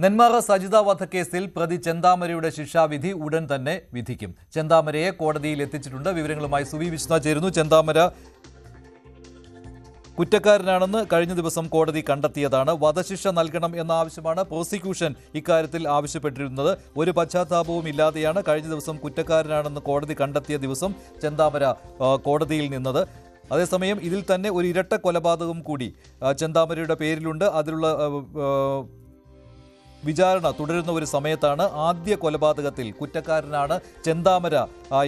നെന്മാറ സജിത വധക്കേസിൽ പ്രതി ചെന്താമരയുടെ ശിക്ഷാവിധി ഉടൻ തന്നെ വിധിക്കും. ചെന്താമരയെ കോടതിയിൽ എത്തിച്ചിട്ടുണ്ട്. വിവരങ്ങളുമായി സുവി വിശ്വനാഥ് ചേരുന്നു. ചെന്താമര കുറ്റക്കാരനാണെന്ന് കഴിഞ്ഞ ദിവസം കോടതി കണ്ടെത്തിയതാണ്. വധശിക്ഷ നൽകണം എന്ന ആവശ്യമാണ് പ്രോസിക്യൂഷൻ ഇക്കാര്യത്തിൽ ആവശ്യപ്പെട്ടിരുന്നത്. ഒരു പശ്ചാത്താപവും ഇല്ലാതെയാണ് കഴിഞ്ഞ ദിവസം കുറ്റക്കാരനാണെന്ന് കോടതി കണ്ടെത്തിയ ദിവസം ചെന്താമര കോടതിയിൽ നിന്നത്. അതേസമയം ഇതിൽ തന്നെ ഒരു ഇരട്ട കൊലപാതകം കൂടി ചെന്താമരയുടെ പേരിലുണ്ട്. അതിലുള്ള വിചാരണ തുടരുന്ന ഒരു സമയത്താണ് ആദ്യ കൊലപാതകത്തിൽ കുറ്റക്കാരനാണ് ചെന്താമര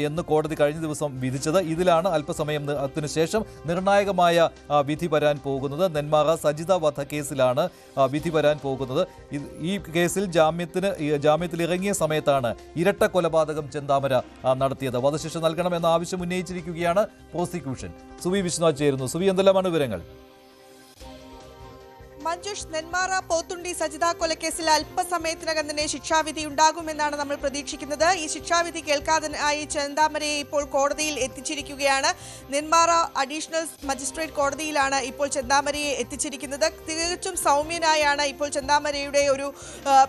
എന്ന് കോടതി കഴിഞ്ഞ ദിവസം വിധിച്ചത്. ഇതിലാണ് അല്പസമയത്തിന് ശേഷം നിർണായകമായ വിധി വരാൻ പോകുന്നത്. നെന്മാറ സജിത വധക്കേസിലാണ് വിധി വരാൻ പോകുന്നത്. ഈ കേസിൽ ജാമ്യത്തിൽ ഇറങ്ങിയ സമയത്താണ് ഇരട്ട കൊലപാതകം ചെന്താമര നടത്തിയത്. വധശിക്ഷ നൽകണമെന്ന ആവശ്യം ഉന്നയിച്ചിരിക്കുകയാണ് പ്രോസിക്യൂഷൻ. സുവി വിശ്വനാഥ് ചേരുന്നു. സുവി, എന്തെല്ലാമാണ് വിവരങ്ങൾ? മഞ്ജുഷ്, നെന്മാറ പോത്തുണ്ടി സജിത കൊലക്കേസിൽ അല്പസമയത്തിനകം തന്നെ ശിക്ഷാവിധി ഉണ്ടാകുമെന്നാണ് നമ്മൾ പ്രതീക്ഷിക്കുന്നത്. ഈ ശിക്ഷാവിധി കേൾക്കാനായി ചെന്താമരയെ ഇപ്പോൾ കോടതിയിൽ എത്തിച്ചിരിക്കുകയാണ്. നെന്മാറ അഡീഷണൽ മജിസ്ട്രേറ്റ് കോടതിയിലാണ് ഇപ്പോൾ ചെന്താമരയെ എത്തിച്ചിരിക്കുന്നത്. തികച്ചും സൗമ്യനായാണ് ഇപ്പോൾ ചെന്താമരയുടെ ഒരു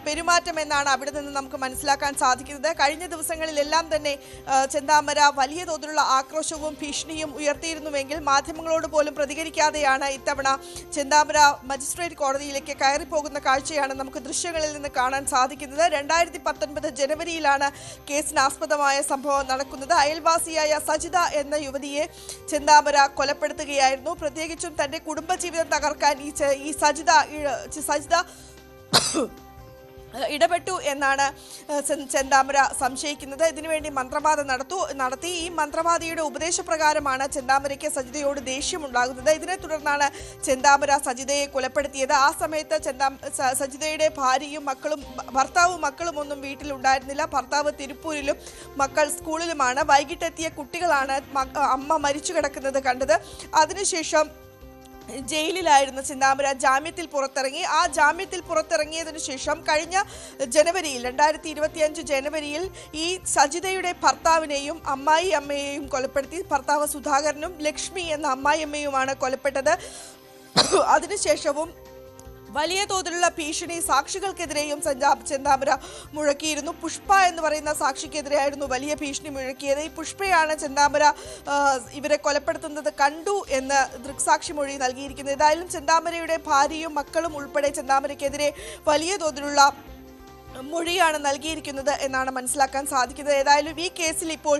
പെരുമാറ്റം എന്നാണ് അവിടെ നിന്ന് നമുക്ക് മനസ്സിലാക്കാൻ സാധിക്കുന്നത്. കഴിഞ്ഞ ദിവസങ്ങളിലെല്ലാം തന്നെ ചെന്താമര വലിയ തോതിലുള്ള ആക്രോശവും ഭീഷണിയും ഉയർത്തിയിരുന്നുവെങ്കിൽ മാധ്യമങ്ങളോട് പോലും പ്രതികരിക്കാതെയാണ് ഇത്തവണ ചെന്താമര മജിസ്ട്രേറ്റ് കോടതിയിലേക്ക് കയറിപ്പോകുന്ന കാഴ്ചയാണ് നമുക്ക് ദൃശ്യങ്ങളിൽ നിന്ന് കാണാൻ സാധിക്കുന്നത്. 2019 ജനുവരിയിലാണ് കേസിനാസ്പദമായ സംഭവം നടക്കുന്നത്. അയൽവാസിയായ സജിത എന്ന യുവതിയെ ചെന്താമര കൊലപ്പെടുത്തുകയായിരുന്നു. പ്രത്യേകിച്ചും തന്റെ കുടുംബജീവിതം തകർക്കാൻ ഈ സജിത ഇടപെട്ടു എന്നാണ് ചെന്താമര സംശയിക്കുന്നത്. ഇതിനുവേണ്ടി മന്ത്രവാദം നടത്തി. ഈ മന്ത്രവാദിയുടെ ഉപദേശപ്രകാരമാണ് ചെന്താമരയ്ക്ക് സജിതയോട് ദേഷ്യമുണ്ടാകുന്നത്. ഇതിനെ തുടർന്നാണ് ചെന്താമര സജിതയെ കൊലപ്പെടുത്തിയത്. ആ സമയത്ത് സജിതയുടെ ഭാര്യയും ഭർത്താവും മക്കളും ഒന്നും വീട്ടിലുണ്ടായിരുന്നില്ല. ഭർത്താവ് തിരുപ്പൂരിലും മക്കൾ സ്കൂളിലുമാണ്. വൈകിട്ടെത്തിയ കുട്ടികളാണ് അമ്മ മരിച്ചു കിടക്കുന്നത് കണ്ടത്. അതിനുശേഷം ജയിലിലായിരുന്നു ചെന്താമര. ജാമ്യത്തിൽ പുറത്തിറങ്ങി. ആ ജാമ്യത്തിൽ പുറത്തിറങ്ങിയതിനു ശേഷം കഴിഞ്ഞ ജനുവരിയിൽ 2025 ജനുവരിയിൽ ഈ സജിതയുടെ ഭർത്താവിനെയും അമ്മയെയും കൊലപ്പെടുത്തി. ഭർത്താവ് സുധാകരനും ലക്ഷ്മി എന്ന അമ്മായിയമ്മയുമാണ് കൊലപ്പെട്ടത്. അതിനുശേഷവും വലിയ തോതിലുള്ള ഭീഷണി സാക്ഷികൾക്കെതിരെയും ചെന്താമര മുഴക്കിയിരുന്നു. പുഷ്പ എന്ന് പറയുന്ന സാക്ഷിക്കെതിരെയായിരുന്നു വലിയ ഭീഷണി മുഴക്കിയത്. ഈ പുഷ്പയാണ് ചെന്താമര ഇവരെ കൊലപ്പെടുത്തുന്നത് കണ്ടു എന്ന് ദൃക്സാക്ഷി മൊഴി നൽകിയിരിക്കുന്നത്. ഏതായാലും ചെന്താമരയുടെ ഭാര്യയും മക്കളും ഉൾപ്പെടെ ചെന്താമരയ്ക്കെതിരെ വലിയ തോതിലുള്ള മൊഴിയാണ് നൽകിയിരിക്കുന്നത് എന്നാണ് മനസ്സിലാക്കാൻ സാധിക്കുന്നത്. ഏതായാലും ഈ കേസിൽ ഇപ്പോൾ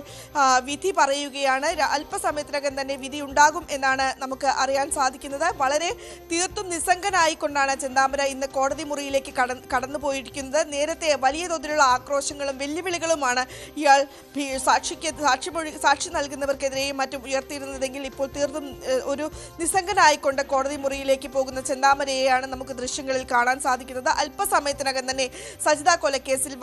വിധി പറയുകയാണ്. അല്പസമയത്തിനകം തന്നെ വിധി ഉണ്ടാകും എന്നാണ് നമുക്ക് അറിയാൻ സാധിക്കുന്നത്. വളരെ തീർത്തും നിസ്സംഗനായിക്കൊണ്ടാണ് ചെന്താമര ഇന്ന് കോടതി മുറിയിലേക്ക് കടന്നു പോയിരിക്കുന്നത്. നേരത്തെ വലിയ തോതിലുള്ള ആക്രോശങ്ങളും വെല്ലുവിളികളുമാണ് ഇയാൾ സാക്ഷി നൽകുന്നവർക്കെതിരെയും മറ്റും ഉയർത്തിയിരുന്നതെങ്കിൽ ഇപ്പോൾ തീർത്തും ഒരു നിസ്സംഗനായിക്കൊണ്ട് കോടതി മുറിയിലേക്ക് പോകുന്ന ചെന്താമരയെയാണ് നമുക്ക് ദൃശ്യങ്ങളിൽ കാണാൻ സാധിക്കുന്നത്. അല്പസമയത്തിനകം തന്നെ സജിത കൊലക്കേസിൽ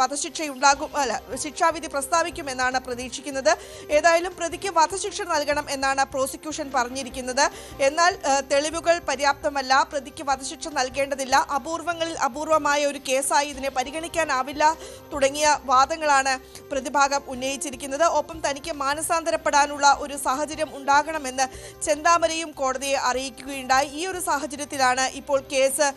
ശിക്ഷാവിധി പ്രസ്താവിക്കുമെന്നാണ് പ്രതീക്ഷിക്കുന്നത്. ഏതായാലും പ്രതിക്ക് വധശിക്ഷ നൽകണം എന്നാണ് പ്രോസിക്യൂഷൻ പറഞ്ഞിരിക്കുന്നത്. എന്നാൽ തെളിവുകൾ പര്യാപ്തമല്ല, പ്രതിക്ക് വധശിക്ഷ നൽകേണ്ടതില്ല, അപൂർവങ്ങളിൽ അപൂർവമായ ഒരു കേസായി ഇതിനെ പരിഗണിക്കാനാവില്ല തുടങ്ങിയ വാദങ്ങളാണ് പ്രതിഭാഗം ഉന്നയിച്ചിരിക്കുന്നത്. ഒപ്പം തനിക്ക് മാനസാന്തരപ്പെടാനുള്ള ഒരു സാഹചര്യം ഉണ്ടാകണമെന്ന് ചെന്താമരയും കോടതിയെ അറിയിക്കുകയുണ്ടായി. ഈ ഒരു സാഹചര്യത്തിലാണ് ഇപ്പോൾ കേസ്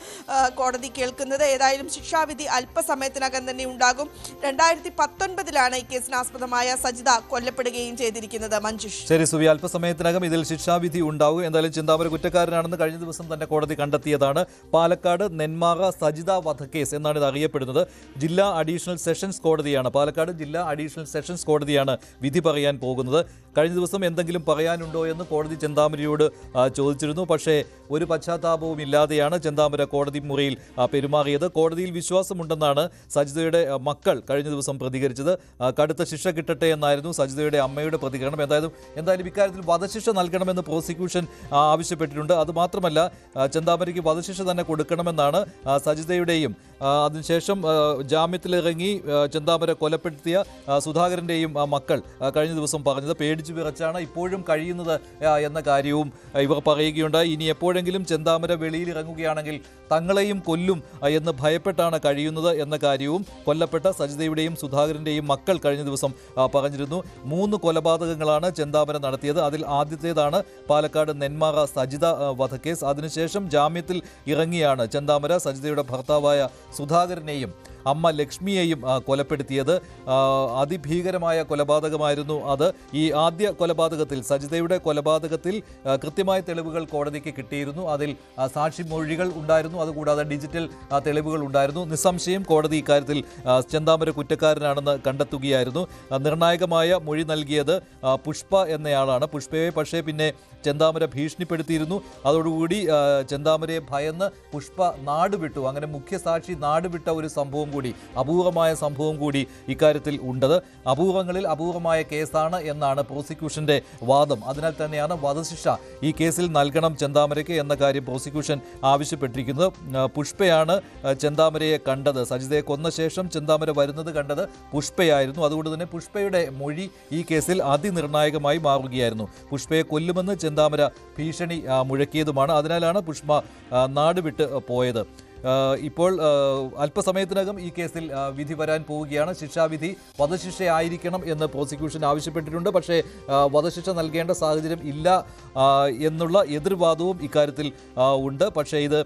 കോടതി കേൾക്കുന്നത്. ഏതായാലും ശിക്ഷാവിധി അല്പസമയത്തിനകം തന്നെ ഉണ്ടാകും. 2019 ഈ കേസിനാസ്പദമായ സജിത കൊല്ലപ്പെടുകയും ചെയ്തിരിക്കുന്നത്. മഞ്ജുഷ്, ശരി സുവി, അല്പസമയത്തിനകം ഇതിൽ ശിക്ഷാവിധി ഉണ്ടാകും. എന്തായാലും ചെന്താമര കുറ്റക്കാരനാണെന്ന് കഴിഞ്ഞ ദിവസം തന്നെ കോടതി കണ്ടെത്തിയതാണ്. പാലക്കാട് നെന്മാറ സജിത വധക്കേസ് എന്നാണ് ഇത് അറിയപ്പെടുന്നത്. ജില്ലാ അഡീഷണൽ സെഷൻസ് കോടതിയാണ്, പാലക്കാട് ജില്ലാ അഡീഷണൽ സെഷൻസ് കോടതിയാണ് വിധി പറയാൻ പോകുന്നത്. കഴിഞ്ഞ ദിവസം എന്തെങ്കിലും പറയാനുണ്ടോ എന്ന് കോടതി ചെന്താമരയോട് ചോദിച്ചിരുന്നു. പക്ഷേ ഒരു പശ്ചാത്താപവും ഇല്ലാതെയാണ് ചെന്താമര കോടതി മുറിയിൽ പെരുമാറിയത്. കോടതിയിൽ വിശ്വാസമുണ്ടെന്നാണ് സജിതയുടെ മക്കൾ കഴിഞ്ഞ ദിവസം പ്രതികരിച്ചത്. കടുത്ത ശിക്ഷ കിട്ടട്ടെ എന്നായിരുന്നു സജിതയുടെ അമ്മയുടെ പ്രതികരണം. എന്തായാലും ഇക്കാര്യത്തിൽ വധശിക്ഷ നൽകണമെന്ന് പ്രോസിക്യൂഷൻ ആവശ്യപ്പെട്ടിട്ടുണ്ട്. അതുമാത്രമല്ല, ചെന്താമരയ്ക്ക് വധശിക്ഷ തന്നെ കൊടുക്കണമെന്നാണ് സജിതയുടെയും അതിനുശേഷം ജാമ്യത്തിലിറങ്ങി ചെന്താമര കൊലപ്പെടുത്തിയ സുധാകരൻ്റെയും മക്കൾ കഴിഞ്ഞ ദിവസം പറഞ്ഞത്. പേടിച്ചു വിറച്ചാണ് ഇപ്പോഴും കഴിയുന്നത് എന്ന കാര്യവും ഇവർ പറയുകയുണ്ടായി. ഇനി എപ്പോഴെങ്കിലും ചെന്താമര വെളിയിൽ ഇറങ്ങുകയാണെങ്കിൽ തങ്ങളെയും കൊല്ലും എന്ന് ഭയപ്പെട്ടാണ് കഴിയുന്നത് എന്ന കാര്യവും കൊല്ലപ്പെട്ട സജിതയുടെയും സുധാകരന്റെയും മക്കൾ കഴിഞ്ഞ ദിവസം പറഞ്ഞിരുന്നു. 3 കൊലപാതകങ്ങളാണ് ചെന്താമര നടത്തിയത്. അതിൽ ആദ്യത്തേതാണ് പാലക്കാട് നെന്മാറ സജിത വധക്കേസ്. അതിനുശേഷം ജാമ്യത്തിൽ ഇറങ്ങിയാണ് ചെന്താമര സജിതയുടെ ഭർത്താവായ സുധാകരനെയും അമ്മ ലക്ഷ്മിയെയും കൊലപ്പെടുത്തിയത്. അതിഭീകരമായ കൊലപാതകമായിരുന്നു അത്. ഈ ആദ്യ കൊലപാതകത്തിൽ, സജിതയുടെ കൊലപാതകത്തിൽ കൃത്യമായ തെളിവുകൾ കോടതിക്ക് കിട്ടിയിരുന്നു. അതിൽ സാക്ഷിമൊഴികൾ ഉണ്ടായിരുന്നു, അതുകൂടാതെ ഡിജിറ്റൽ തെളിവുകൾ ഉണ്ടായിരുന്നു. നിസ്സംശയം കോടതി ഇക്കാര്യത്തിൽ ചെന്താമര കുറ്റക്കാരനാണെന്ന് കണ്ടെത്തുകയായിരുന്നു. നിർണായകമായ മൊഴി നൽകിയത് പുഷ്പ എന്നയാളാണ്. പുഷ്പയെ പക്ഷേ പിന്നെ ചെന്താമര ഭീഷണിപ്പെടുത്തിയിരുന്നു. അതോടുകൂടി ചെന്താമരയെ ഭയന്ന് പുഷ്പ നാടുവിട്ടു. അങ്ങനെ മുഖ്യസാക്ഷി നാടുവിട്ട ഒരു സംഭവം കൂടി, അപൂർവമായ സംഭവം കൂടി ഇക്കാര്യത്തിൽ ഉണ്ടത്. അപൂർവങ്ങളിൽ അപൂർവമായ കേസാണ് എന്നാണ് പ്രോസിക്യൂഷന്റെ വാദം. അതിനാൽ തന്നെയാണ് വധശിക്ഷ ഈ കേസിൽ നൽകണം ചെന്താമരയ്ക്ക് എന്ന കാര്യം പ്രോസിക്യൂഷൻ ആവശ്യപ്പെട്ടിരിക്കുന്നത്. പുഷ്പയാണ് ചെന്താമരയെ കണ്ടത്. സജിതയെ കൊന്ന ശേഷം ചെന്താമര വരുന്നത് കണ്ടത് പുഷ്പയായിരുന്നു. അതുകൊണ്ട് തന്നെ പുഷ്പയുടെ മൊഴി ഈ കേസിൽ അതിനിർണായകമായി മാറുകയായിരുന്നു. പുഷ്പയെ കൊല്ലുമെന്ന് ചെന്താമര ഭീഷണി മുഴക്കിയതുമാണ്. അതിനാലാണ് പുഷ്പ നാടുവിട്ട് പോയത്. ഇപ്പോൾ അല്പസമയത്തിനകം ഈ കേസിൽ വിധി വരാൻ പോവുകയാണ്. ശിക്ഷാവിധി വധശിക്ഷയായിരിക്കണം എന്ന് പ്രോസിക്യൂഷൻ ആവശ്യപ്പെട്ടിട്ടുണ്ട്. പക്ഷേ വധശിക്ഷ നൽകേണ്ട സാഹചര്യം ഇല്ല എന്നുള്ള എതിർവാദവും ഇക്കാര്യത്തിൽ ഉണ്ട്. പക്ഷേ ഇത്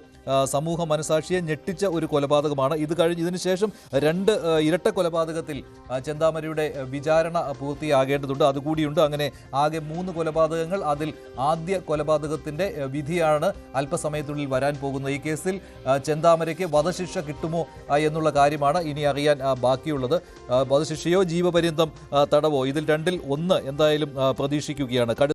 സമൂഹ മനസാക്ഷിയെ ഞെട്ടിച്ച ഒരു കൊലപാതകമാണ്. ഇതിനു ശേഷം 2 ഇരട്ട കൊലപാതകത്തിൽ ചെന്താമരയുടെ വിചാരണ പൂർത്തിയാകേണ്ടതുണ്ട്. അതുകൂടിയുണ്ട്. അങ്ങനെ ആകെ 3 കൊലപാതകങ്ങൾ. അതിൽ ആദ്യ കൊലപാതകത്തിന്റെ വിധിയാണ് അല്പസമയത്തുള്ളിൽ വരാൻ പോകുന്നത്. ഈ കേസിൽ ചെന്താമരയ്ക്ക് വധശിക്ഷ കിട്ടുമോ എന്നുള്ള കാര്യമാണ് ഇനി അറിയാൻ ബാക്കിയുള്ളത്. വധശിക്ഷയോ ജീവപര്യന്തം തടവോ, ഇതിൽ രണ്ടിൽ ഒന്ന് എന്തായാലും പ്രതീക്ഷിക്കുകയാണ്.